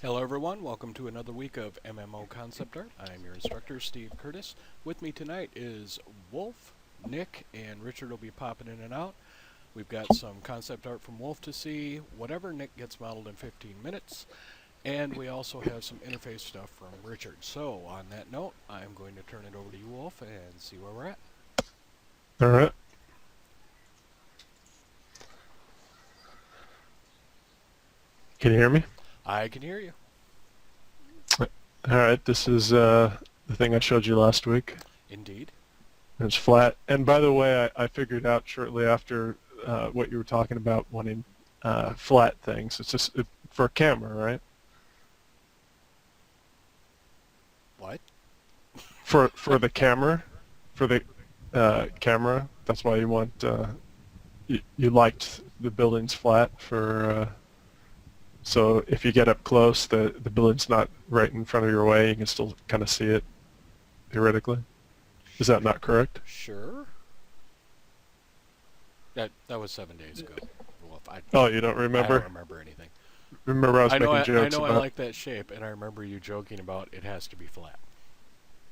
Hello everyone, welcome to another week of MMO Concept Art. I'm your instructor, Steve Curtis. With me tonight is Wolf, Nick, and Richard will be popping in and out. We've got some concept art from Wolf to see, whatever Nick gets modeled in 15 minutes, and we also have some interface stuff from Richard. So, on that note, I'm going to turn it over to you, Wolf, and see where we're at. All right. Can you hear me? I can hear you. All right. This is the thing I showed you last week. Indeed. It's flat. And by the way, I figured out shortly after what you were talking about wanting flat things. It's just for a camera, right? What? For the camera, for the camera. That's why you want you liked the buildings flat for. So if you get up close, the building's not right in front of your way. You can still kind of see it, theoretically. Is that not correct? Sure. That was 7 days ago. Wolf, Oh, you don't remember? I don't remember anything. Remember I was making I jokes know about... I like that shape, and I remember you joking about it has to be flat.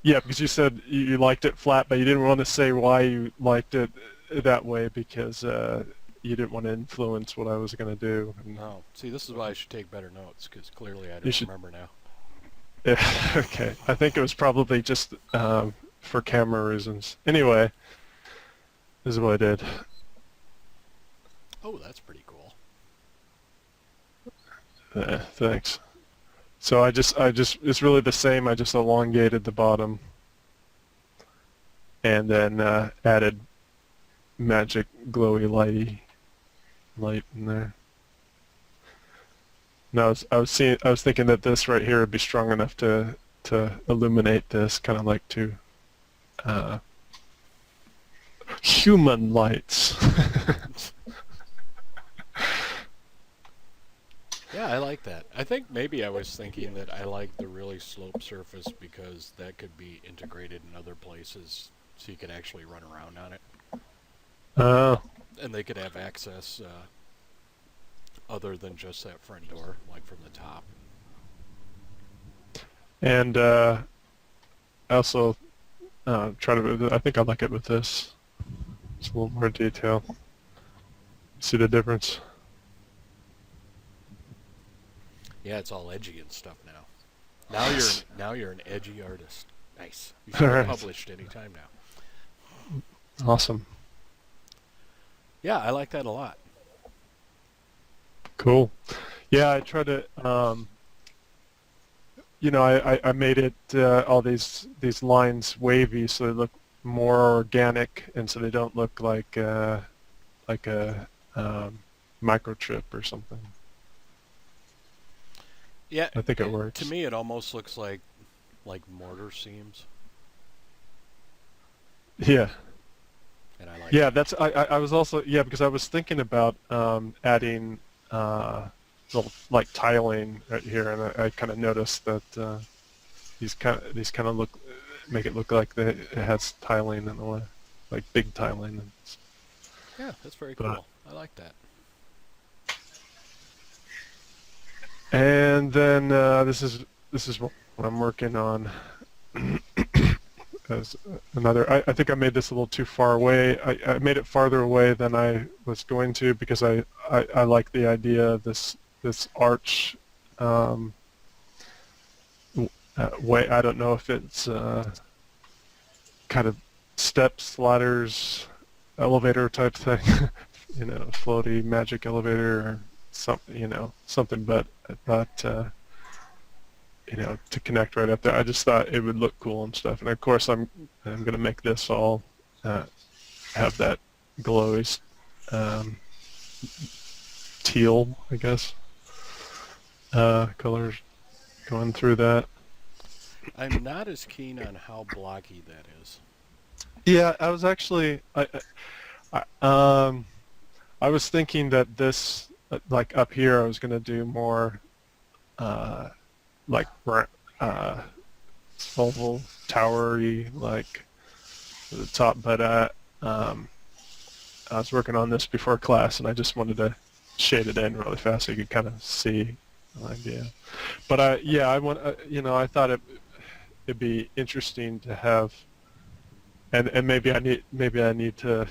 Yeah, because you said you liked it flat, but you didn't want to say why you liked it that way because you didn't want to influence what I was going to do. And Oh, see, this is why I should take better notes, because clearly I don't remember now. yeah, okay. I think it was probably just for camera reasons. Anyway, this is what I did. Oh, that's pretty cool. Thanks. So I just, it's really the same. I just elongated the bottom and then added magic glowy light in there. No, I was thinking that this right here would be strong enough to illuminate this, kind of like to human lights. Yeah, I like that. I think maybe I was thinking that I like the really sloped surface because that could be integrated in other places so you could actually run around on it. Oh. And they could have access other than just that front door, like from the top. And I also try to, I think I like it with this. It's a little more detail. See the difference? Yeah, it's all edgy and stuff now. Now you're an edgy artist. Nice. You should be published anytime now. Awesome. Yeah, I like that a lot. Cool. Yeah, I try to, you know, I made it all these lines wavy so they look more organic and so they don't look like a microchip or something. Yeah, I think it works. To me, it almost looks like mortar seams. Yeah. And I like yeah, it. that's I was also because I was thinking about adding little like tiling right here, and I kind of noticed that these kind of look make it look like it has tiling in a way, like big tiling. Yeah, that's very cool. I like that. And then this is what I'm working on. As another, I think I made this a little too far away. I made it farther away than I was going to because I like the idea of this arch way. I don't know if it's kind of steps, ladders, elevator type thing, you know, floaty magic elevator or something, you know, something, but not. You know, to connect right up there. I just thought it would look cool and stuff. And of course, I'm gonna make this all have that glowy teal, I guess, colors going through that. I'm not as keen on how blocky that is. Yeah, I was actually I was thinking that this like up here I was gonna do more like oval towery like at the top, but I was working on this before class and I just wanted to shade it in really fast so you could kind of see idea. But I want, I thought it'd be interesting to have, and maybe I need to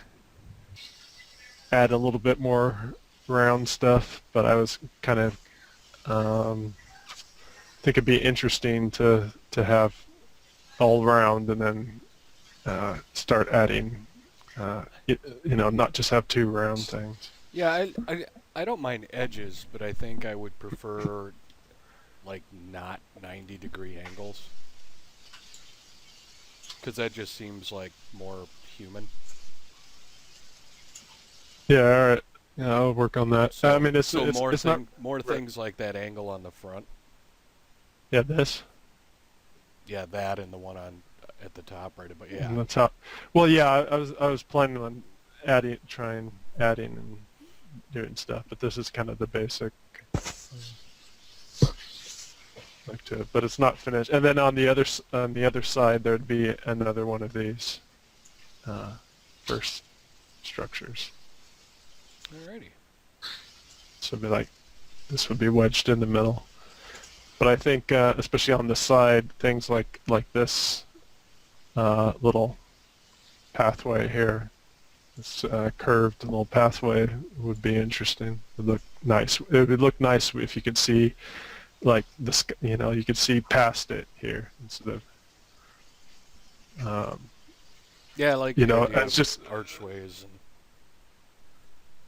add a little bit more round stuff. But I was kind of think it'd be interesting to have all round, and then start adding, not just have two round things. Yeah, I don't mind edges, but I think I would prefer like not 90-degree angles, because that just seems like more human. Yeah, all right. Yeah, I'll work on that. I So mean, so more it's not more right. things like that angle on the front. Yeah, this Yeah, that and the one on at the top right above. on Yeah. the top. Well, yeah, I was planning on adding and doing stuff, but this is kind of the basic like to it, but it's not finished. And then on the other side, there'd be another one of these uh, first structures. Alrighty. So it'd be like this would be wedged in the middle. But I think, especially on the side, things like this little pathway here, this curved little pathway would be interesting. It would look nice. It would look nice if you could see, like you could see past it here instead of, Yeah, I like the idea it's of just archways and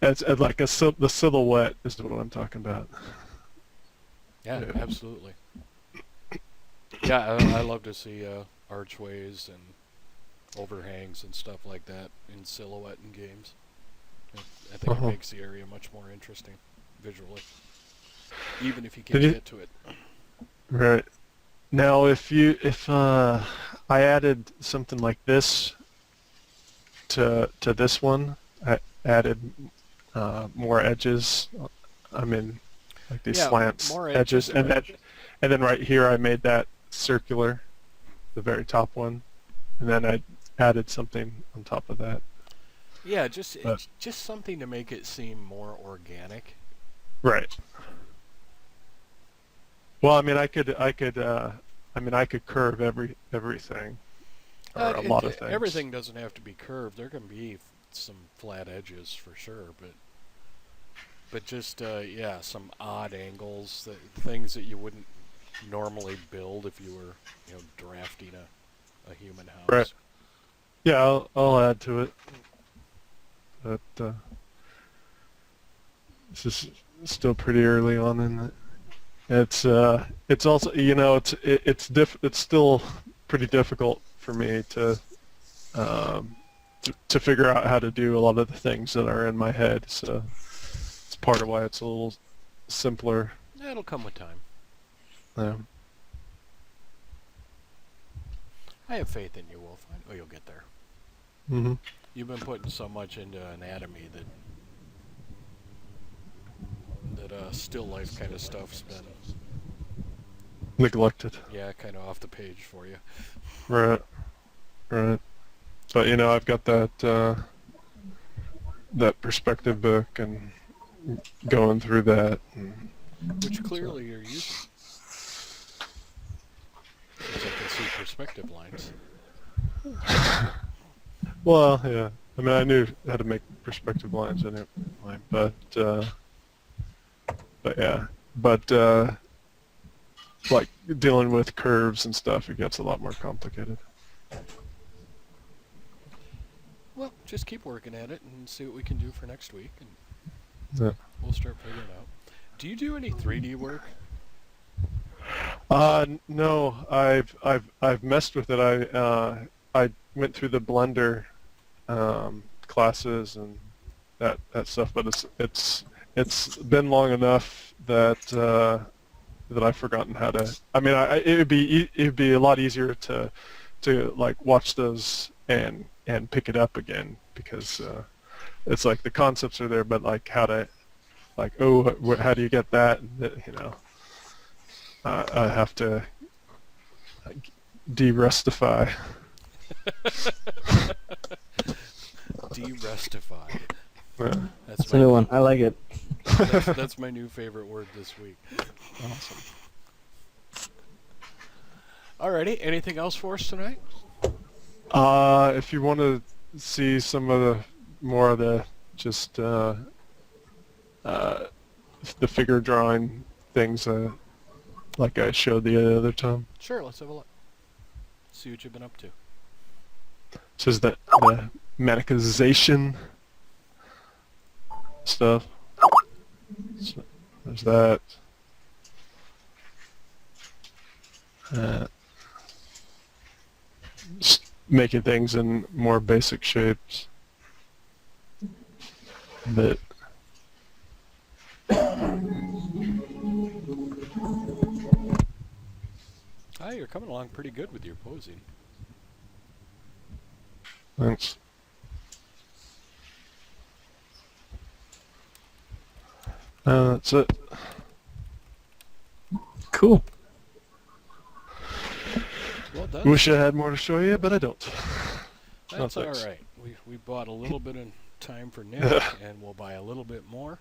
it's like the silhouette is what I'm talking about. yeah, Yeah. absolutely. Yeah, I love to see archways and overhangs and stuff like that in silhouette in games. I think it Uh-huh. makes the area much more interesting visually, even if you Did can't you get to it. right now if I added something like this to this one, I added more edges. I mean, like these Yeah, slants more edges, edges. and then right here I made that circular, the very top one, and then I added something on top of that. Yeah, But just something to make it seem more organic. right. Well, I mean, I could curve everything or a lot of things. Everything doesn't have to be curved. There can be some flat edges for sure, but just yeah, some odd angles, things that you wouldn't normally build if you were drafting a human Right. house. Yeah, I'll add to it. But this is still pretty early on in it. It's also it's still pretty difficult for me um, to figure out how to do a lot of the things that are in my head. So it's part of why it's a little simpler. That'll come with time. Um, I have faith in you, Wolf. I know you'll get there. hmm You've been putting so much into anatomy that still life kind of stuff's been Neglected. kind of off the page for you. Right. Right. But I've got that perspective book and going through that. And Which clearly you're using, as I can see perspective lines. well, yeah. I mean, I knew how to make perspective lines anyway, but yeah, like dealing with curves and stuff, it gets a lot more complicated. Well, just keep working at it and see what we can do for next week, and Yeah. we'll start figuring out. Do you do any 3D work? No, I've messed with it. I went through the Blender classes and that stuff, but it's been long enough that I've forgotten how to. I mean, it'd be a lot easier to like watch those and pick it up again because it's like the concepts are there, but like how to how do you get that? I have to de-rustify. De-rustify. Yeah. That's That's a new one. I like it. That's my new favorite word this week. Awesome. Alrighty, anything else for us tonight? If you want to see some of the more of the just uh, the figure drawing things, like I showed the other time, Sure, let's have a look. See what you've been up to. says that the mannequinization stuff. So there's that. Just making things in more basic shapes. But Ah, you're coming along pretty good with your posing. thanks. That's it. Cool. Well done. Wish I had more to show you, but I don't. That's thanks. all right. We bought a little bit of time for Nick, and we'll buy a little bit more.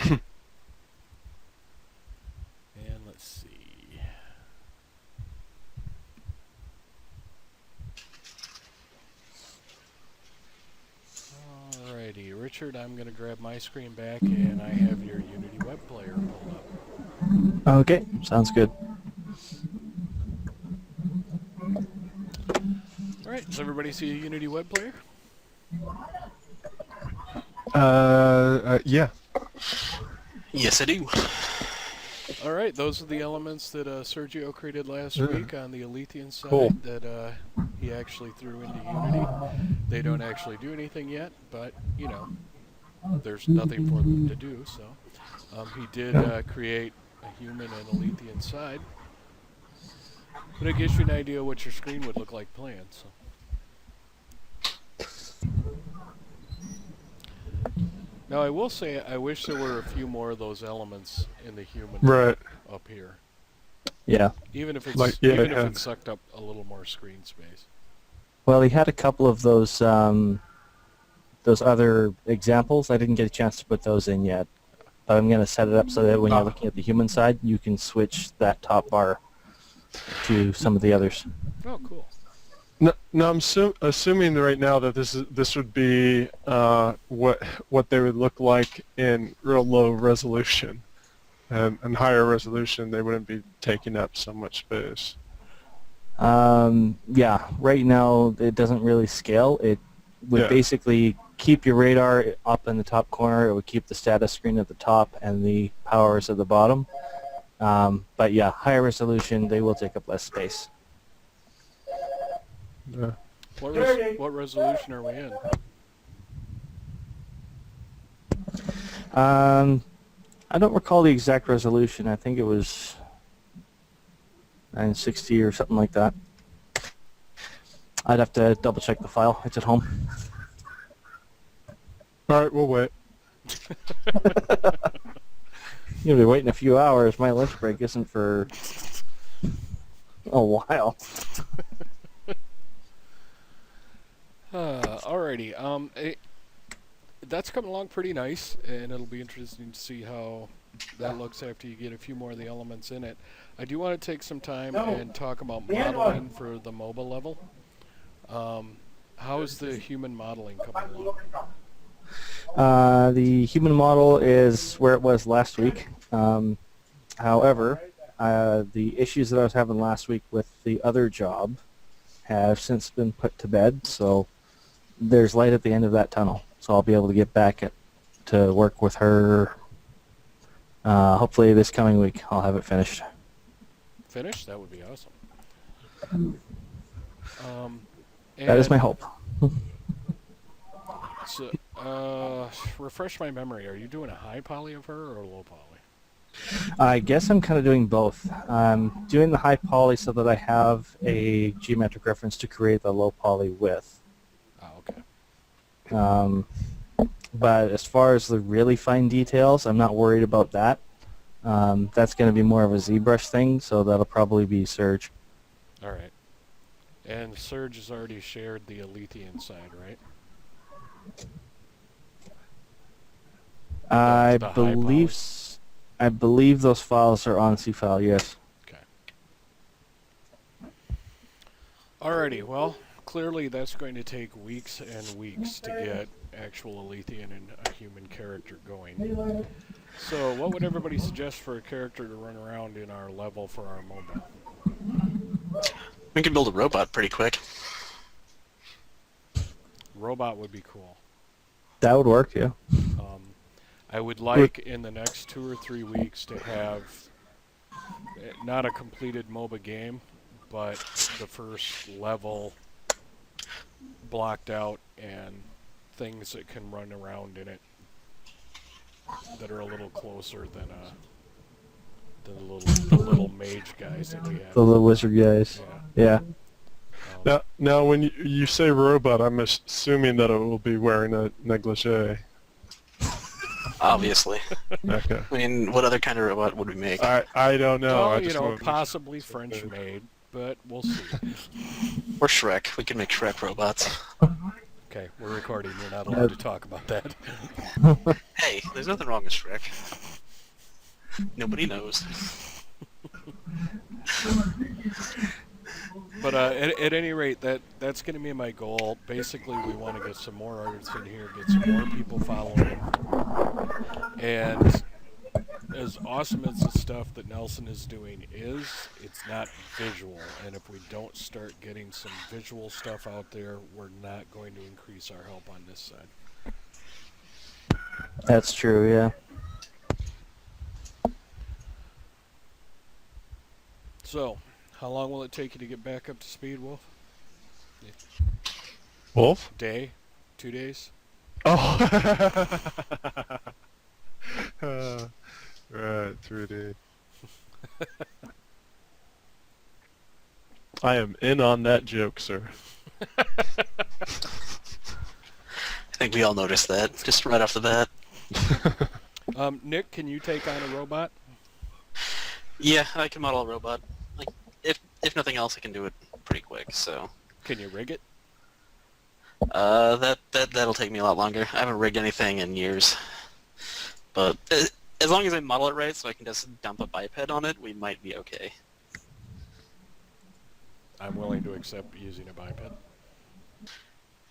And let's see. Alrighty, Richard, I'm going to grab my screen back, and I have your Unity web player pulled up. Okay, sounds good. Alright, does everybody see a Unity web player? Yeah. Yes, I do. Alright, those are the elements that Sergio created last week on the Alethian side Cool. that he actually threw into Unity. They don't actually do anything yet, but, you know, there's nothing for them to do, so. He did create a human and Alethian side, but it gives you an idea what your screen would look like playing, so. Now, I will say, I wish there were a few more of those elements in the human Right. up here. Yeah. Even if it's Like, yeah, even if yeah. it sucked up a little more screen space. Well, he had a couple of those other examples. I didn't get a chance to put those in yet, but I'm going to set it up so that when you're looking at the human side, you can switch that top bar to some of the others. Oh, cool. No, I'm assuming right now that this would be what they would look like in real low resolution, and higher resolution they wouldn't be taking up so much space. Yeah, right now it doesn't really scale. It would Yeah. basically keep your radar up in the top corner. It would keep the status screen at the top and the powers at the bottom. But yeah, higher resolution, they will take up less space. Yeah. What resolution are we in? I don't recall the exact resolution. I think it was 960 or something like that. I'd have to double check the file. It's at home. All right, we'll wait. You'll be waiting a few hours. My lunch break isn't for a while. Alrighty. That's coming along pretty nice, and it'll be interesting to see how that looks after you get a few more of the elements in it. I do want to take some time and talk about modeling for the mobile level. How is the human modeling coming along? The human model is where it was last week. However, the issues that I was having last week with the other job have since been put to bed, so there's light at the end of that tunnel. So I'll be able to get back to work with her. Hopefully this coming week I'll have it finished. Finished? That would be awesome. That is my hope. So, refresh my memory. Are you doing a high poly of her or a low poly? I guess I'm kind of doing both. I'm doing the high poly so that I have a geometric reference to create the low poly with. Oh, okay. But as far as the really fine details, I'm not worried about that. That's going to be more of a ZBrush thing, so that'll probably be Surge. All right. And Surge has already shared the Alethian side, right? I the high believe poly? I believe those files are on C file. Yes. Okay. Alrighty, well, clearly that's going to take weeks and weeks to get actual Alethian and a human character going. So, what would everybody suggest for a character to run around in our level for our MOBA? We can build a robot pretty quick. Robot would be cool. That would work. Yeah. I would like in the next 2 or 3 weeks to have not a completed MOBA game, but the first level blocked out and things that can run around in it that are a little closer than the little mage guys that we have. The little wizard guys. Yeah. Yeah. Now when you say robot, I'm assuming that it will be wearing a negligee. Obviously. Okay. I mean, what other kind of robot would we make? I don't know. Well, I you just know, wanted to- possibly French made, but we'll see. Or Shrek. We can make Shrek robots. Okay, we're recording. You're not allowed to talk about that. Hey, there's nothing wrong with Shrek. Nobody knows. But at any rate, that's going to be my goal. Basically, we want to get some more artists in here, get some more people following. And as awesome as the stuff that Nelson is doing is, it's not visual. And if we don't start getting some visual stuff out there, we're not going to increase our help on this side. That's true. Yeah. So, how long will it take you to get back up to speed, Wolf? Wolf? Day? 2 days? Oh. Right, 3D. I am in on that joke, sir. I think we all noticed that, just right off the bat. Nick, can you take on a robot? Yeah, I can model a robot. Like, if nothing else, I can do it pretty quick, so... Can you rig it? That'll take me a lot longer. I haven't rigged anything in years. But as long as I model it right so I can just dump a biped on it, we might be okay. I'm willing to accept using a biped.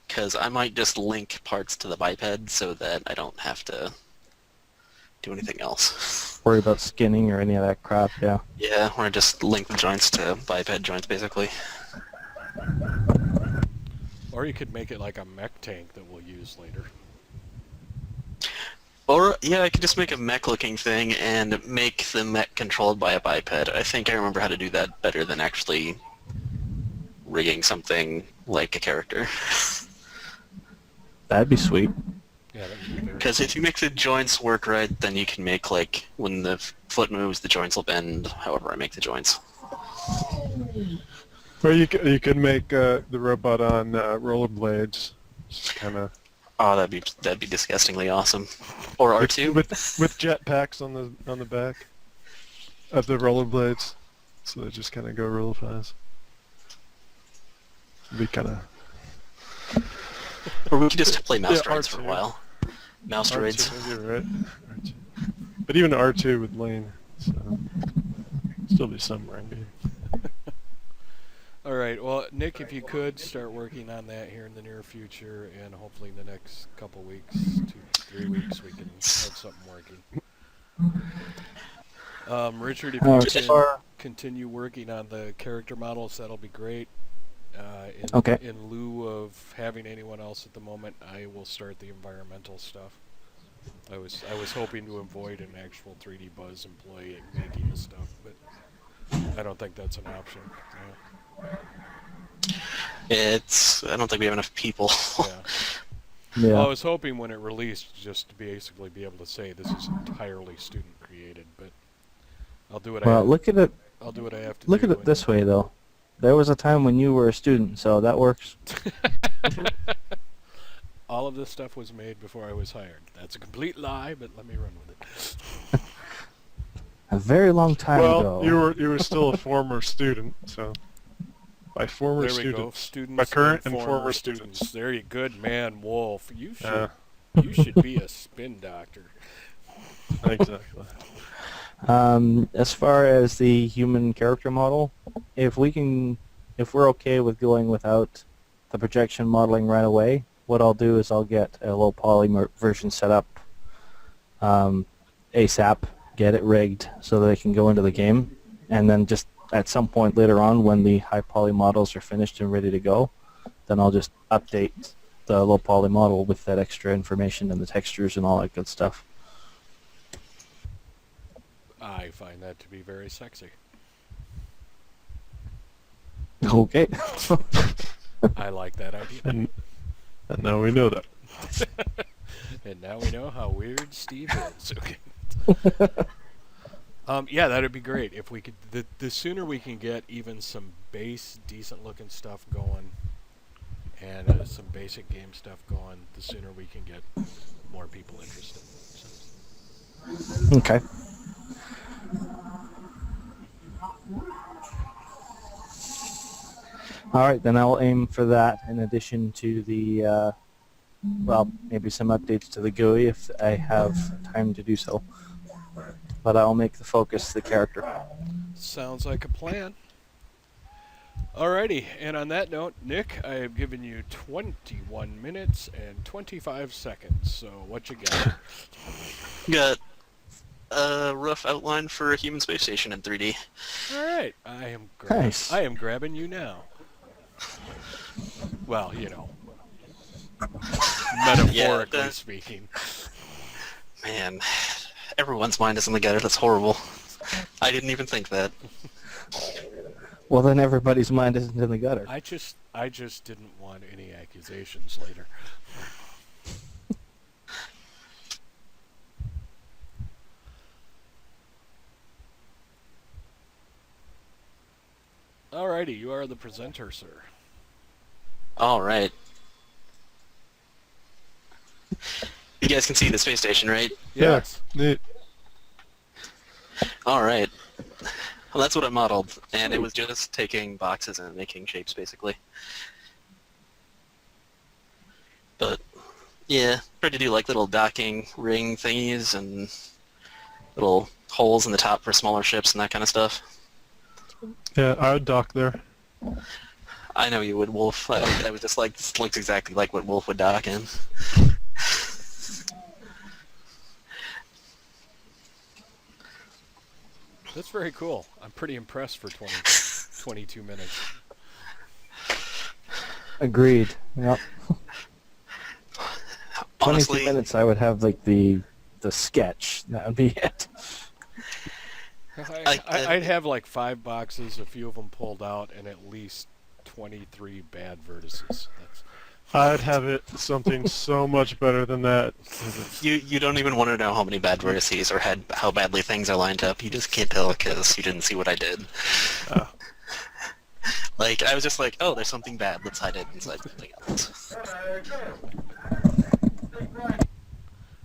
Because I might just link parts to the biped so that I don't have to do anything else. Worry about skinning or any of that crap. Yeah. Yeah, or just link the joints to biped joints, basically. Or you could make it like a mech tank that we'll use later. Or, yeah, I could just make a mech-looking thing and make the mech controlled by a biped. I think I remember how to do that better than actually rigging something like a character. That'd be sweet. Yeah, that would be very Because if you make the joints work right, then you can make, like, when the foot moves, the joints will bend, however I make the joints. Or you could make the robot on rollerblades, just kind of Oh, that'd be disgustingly awesome. Or R2. with jetpacks on the back of the rollerblades, so they just kind of go real fast. It'd be kind of Or we could just play mouse Yeah, droids for a R2. while. Mouse droids. R2, you're right. R2. But even R2 with Lane, so still be somewhere in here. All right. Well, Nick, if you could start working on that here in the near future, and hopefully in the next couple weeks, 2-3 weeks, we can have something working. Richard, if you can continue working on the character models, that'll be great. Okay. In lieu of having anyone else at the moment, I will start the environmental stuff. I was hoping to avoid an actual 3D Buzz employee making the stuff, but I don't think that's an option. I don't think we have enough people. Yeah. Yeah. Well, I was hoping when it released just to basically be able to say this is entirely student created, but I'll do what I Well, have. look at it. I'll do what I have to Look do. at it this way, though. There was a time when you were a student, so that works. All of this stuff was made before I was hired. That's a complete lie, but let me run with it. A very long time ago. Well, you were still a former student, so by former There we go. students, Students by current and and former students. There you good man, Wolf. You should You should be a spin doctor. Exactly. As far as the human character model, if we're okay with going without the projection modeling right away, what I'll do is I'll get a low poly version set up ASAP, get it rigged so that they can go into the game, and then just at some point later on when the high poly models are finished and ready to go, then I'll just update the low poly model with that extra information and the textures and all that good stuff. I find that to be very sexy. Okay. I like that idea. And now we know that. And now we know how weird Steve is. Okay. Yeah, that'd be great if we could. The sooner we can get even some base, decent-looking stuff going, and some basic game stuff going, the sooner we can get more people interested. So. Okay. All right, then I'll aim for that in addition to the, maybe some updates to the GUI if I have time to do so. But I'll make the focus the character. Sounds like a plan. Alrighty, and on that note, Nick, I have given you 21 minutes and 25 seconds, so what you got? Got a rough outline for a human space station in 3D. Alright, Nice. I am grabbing you now. Well, you know, metaphorically Yeah, speaking. Man, everyone's mind is in the gutter. That's horrible. I didn't even think that. Well, then everybody's mind isn't in the gutter. I just didn't want any accusations later. Alrighty, you are the presenter, sir. All right. You guys can see the space station, right? Yes. Yeah, neat. All right. Well, that's what I modeled, and it was just taking boxes and making shapes, basically. But, yeah, tried to do like little docking ring thingies and little holes in the top for smaller ships and that kind of stuff. Yeah, I would dock there. I know you would, Wolf. I was just like, this looks exactly like what Wolf would dock in. That's very cool. I'm pretty impressed for 22 minutes. Agreed. Yep. 22 Honestly, minutes, I would have like the sketch. That would be it. I'd have like 5 boxes, a few of them pulled out, and at least 23 bad vertices. I'd have it something so much better than that. you don't even want to know how many bad vertices or how badly things are lined up. You just can't tell because you didn't see what I did. Oh. Like, I was just like, oh, there's something bad. Let's hide it inside something else.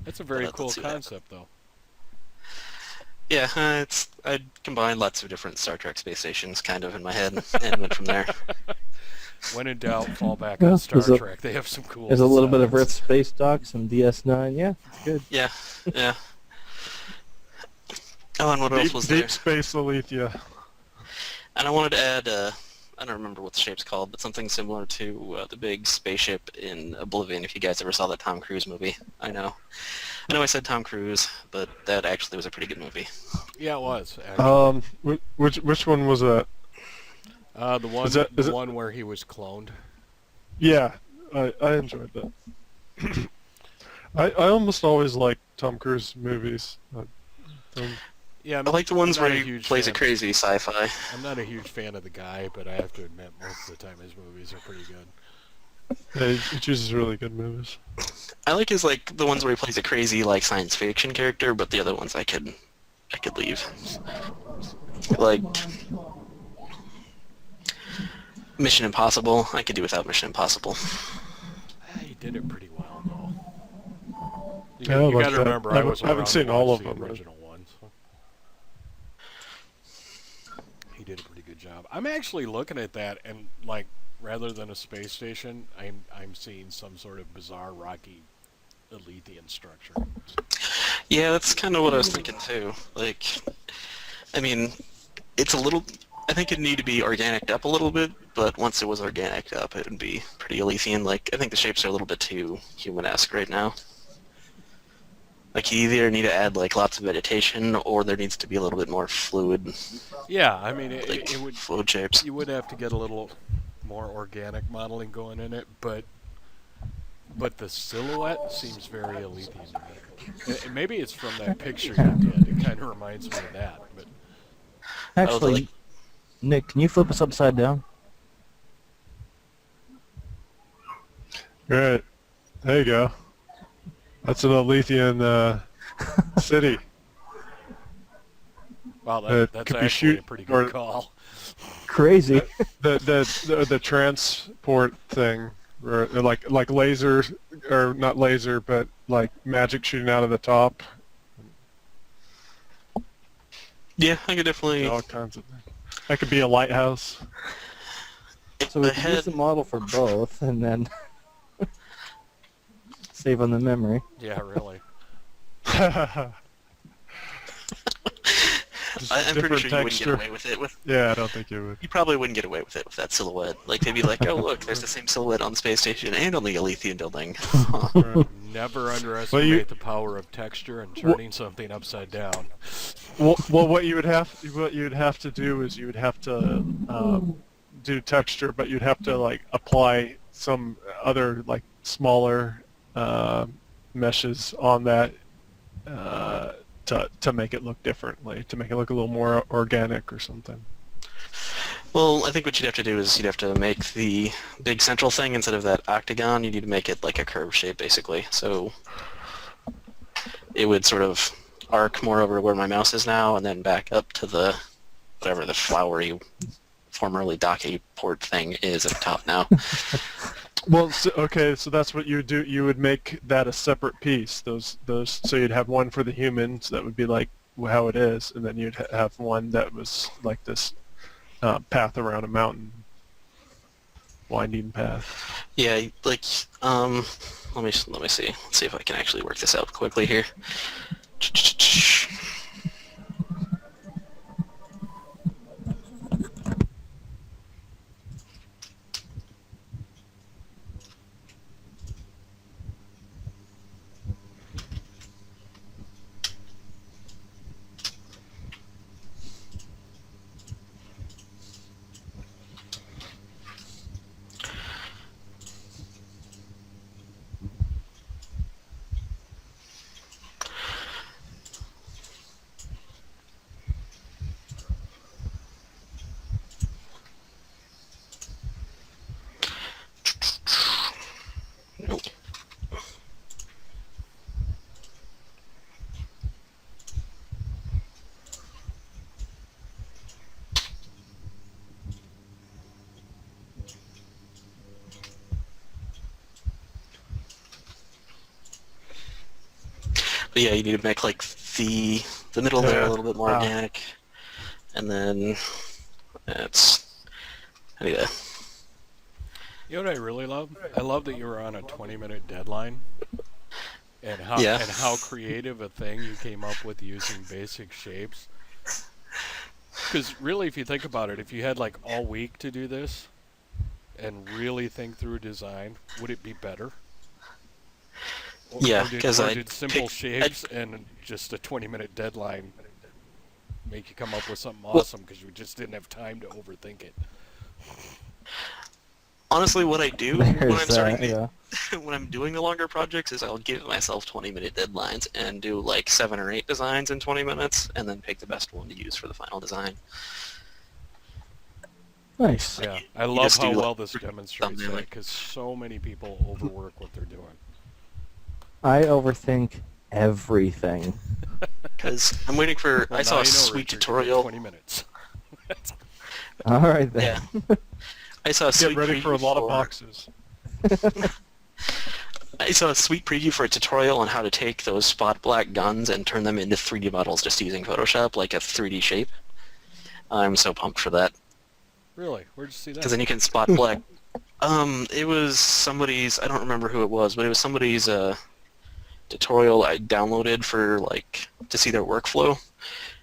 That's a very Let's cool see what concept, though. Yeah, I combined lots of different Star Trek space stations kind of in my head and went from there. When in doubt, fall back Yeah, on Star there's Trek. They have some cool There's a little bit of Earth designs. Space Dock, some DS9. Yeah, it's good. Yeah, yeah. Oh, and what else was there? Deep Space Alethea. And I wanted to add, I don't remember what the shape's called, but something similar to the big spaceship in Oblivion, if you guys ever saw that Tom Cruise movie. I know I said Tom Cruise, but that actually was a pretty good movie. Yeah, it was. Actually. Which one was that? The one, Is that- the is it- one where he was cloned. Yeah, I enjoyed that. I almost always like Tom Cruise movies. Yeah, I like the ones I'm where not a he huge plays a fan. crazy sci-fi. I'm not a huge fan of the guy, but I have to admit, most of the time his movies are pretty good. Yeah, he chooses really good movies. I like his the ones where he plays a crazy science fiction character, but the other ones I could leave. Like Mission Impossible, I could do without Mission Impossible. He did it pretty well, though. Yeah, I You like got to that. remember, I I was haven't around seen to all watch of the them, but- original ones. So. He did a pretty good job. I'm actually looking at that, and rather than a space station, I'm seeing some sort of bizarre rocky Alethian structure. Yeah, that's kind of what I was thinking too. Like, I mean, it's a little. I think it'd need to be organicked up a little bit, but once it was organicked up, it would be pretty Alethian. Like, I think the shapes are a little bit too human-esque right now. Like, you either need to add like lots of vegetation, or there needs to be a little bit more fluid, Yeah, I mean, like it would. fluid shapes. You would have to get a little more organic modeling going in it, but the silhouette seems very Alethian to me. And maybe it's from that picture you did. It kind of reminds me of that. But Actually, like- Nick, can you flip us upside down? Right. There you go. That's an Alethian city. wow, It that's could be actually a shoot- pretty or- good call. Crazy. The transport thing, or like laser, or not laser, but like magic shooting out of the top. Yeah, I could definitely. All kinds of things. That could be a lighthouse. So we I can had- use the model for both, and then save on the memory. Yeah, really. Just I'm pretty different sure you wouldn't get texture. away with it. Yeah, I don't think you would. You probably wouldn't get away with it with that silhouette. Like, they'd be like, oh, look, there's the same silhouette on the space station and on the Alethian building. Right. Never underestimate the power of texture and turning something upside down. Well, what you'd have to do is you would have to do texture, but you'd have to like apply some other like smaller meshes on that to make it look differently, to make it look a little more organic or something. Well, I think what you'd have to do is you'd have to make the big central thing, instead of that octagon, you need to make it like a curved shape, basically. So it would sort of arc more over where my mouse is now, and then back up to the whatever the flowery, formerly docky port thing is at the top now. Well, okay, so that's what you would do. You would make that a separate piece. Those. So you'd have one for the humans that would be like how it is, and then you'd have one that was like this path around a mountain, winding path. Yeah, like let me see. Let's see if I can actually work this out quickly here. Nope. But yeah, you need to make like the middle there a Yeah. little bit more Wow. organic, and then I need to. You know what I really love? I love that you were on a 20-minute deadline, and how Yeah. and how creative a thing you came up with using basic shapes. Because really, if you think about it, if you had like all week to do this, and really think through design, would it be better? Yeah, or did, 'cause or I'd did simple pick- shapes and just a 20-minute deadline make you come up with something Well- awesome because you just didn't have time to overthink it? Honestly, what I do when There's I'm starting that, yeah. when I'm doing the longer projects is I'll give myself 20-minute deadlines and do like 7 or 8 designs in 20 minutes, and then pick the best one to use for the final design. Nice. Yeah, I You love just how do, well like, this demonstrates thumbnail that it. because so many people overwork what they're doing. I overthink everything. Because I'm waiting for. Well, I saw now a you know, sweet Richard, you get tutorial. 20 minutes. All right then. Yeah. I saw a Get sweet ready for a preview lot of boxes. I saw a sweet preview for a tutorial on how to take those spot black guns and turn them into 3D models just using Photoshop, like a 3D shape. I'm so pumped for that. Really? Where'd you see Because that? then you can spot black. It was somebody's. I don't remember who it was, but it was somebody's tutorial I downloaded for like to see their workflow,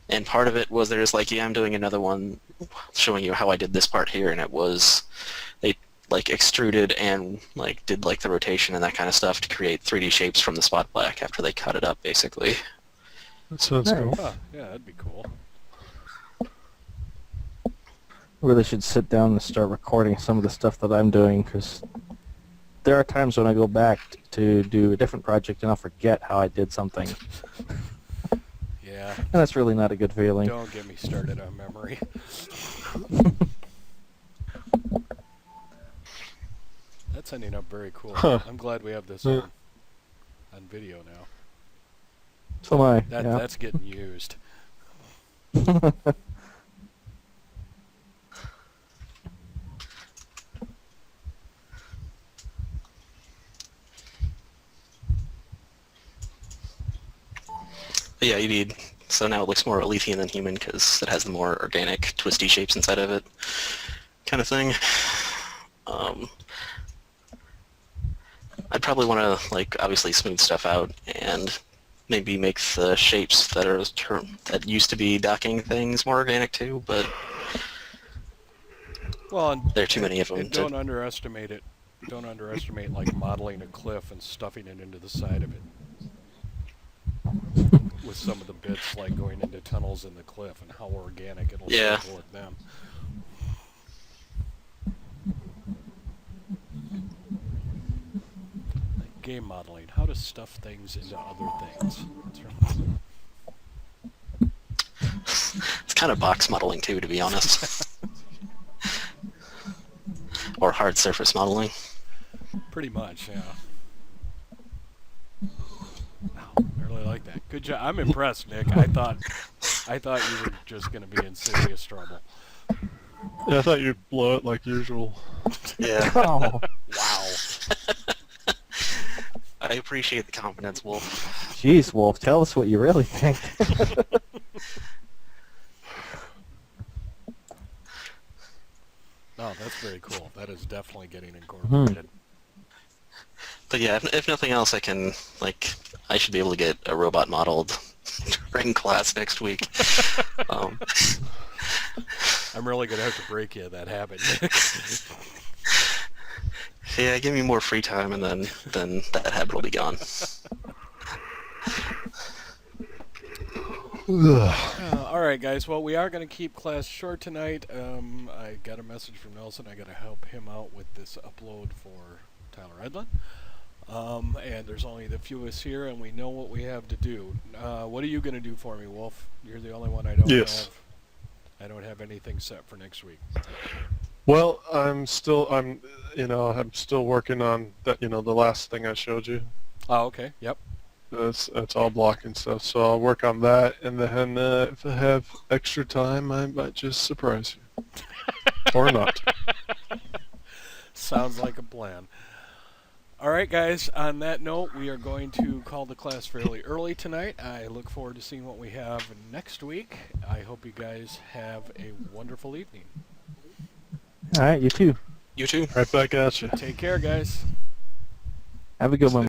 and part of it was there's like, yeah, I'm doing another one showing you how I did this part here, and it was they like extruded and like did like the rotation and that kind of stuff to create 3D shapes from the spot black after they cut it up, basically. That sounds Nice. cool. Huh, yeah, that'd be cool. Really should sit down and start recording some of the stuff that I'm doing, because there are times when I go back to do a different project and I'll forget how I did something. Yeah. And that's really not a good feeling. Don't get me started on memory. That's ending up very cool. Huh. I'm glad we have this Yeah. on video now. So am I. That's getting used. But yeah, you need, so now it looks more Alethian than human because it has the more organic twisty shapes inside of it kind of thing. I'd probably want to like obviously smooth stuff out and maybe make the shapes that are that used to be docking things more organic too, but Well, and, there are too many of them. and don't underestimate it. Don't underestimate like modeling a cliff and stuffing it into the side of it. With some of the bits like going into tunnels in the cliff and how organic it'll Yeah. start to look then. Like game modeling, how to stuff things into other things. That's right. It's kind of box modeling too, to be honest. Or hard surface modeling. Pretty much, yeah. Wow, I really like that. Good job. I'm impressed, Nick. I thought you were just going to be in serious trouble. Yeah, I thought you'd blow it like usual. Yeah. Oh, Wow. I appreciate the confidence, Wolf. jeez, Wolf, tell us what you really think. No, that's very cool. That is definitely getting incorporated. But yeah, if nothing else, I should be able to get a robot modeled during class next week. Um, I'm really going to have to break you of that habit, Nick. yeah, give me more free time, and then that habit will be gone. All right, guys. Well, we are going to keep class short tonight. I got a message from Nelson. I got to help him out with this upload for Tyler Edlin. And there's only the few of us here, and we know what we have to do. What are you going to do for me, Wolf? You're the only one I don't Yes. have. I don't have anything set for next week. Well, I'm still working on that. The last thing I showed you. Oh, okay. Yep. That's all blocking stuff. So I'll work on that, and then if I have extra time, I might just surprise you, or not. Sounds like a plan. All right, guys. On that note, we are going to call the class fairly early tonight. I look forward to seeing what we have next week. I hope you guys have a wonderful evening. All right, you too. You too. Right back at you. Take care, guys. Have a good one.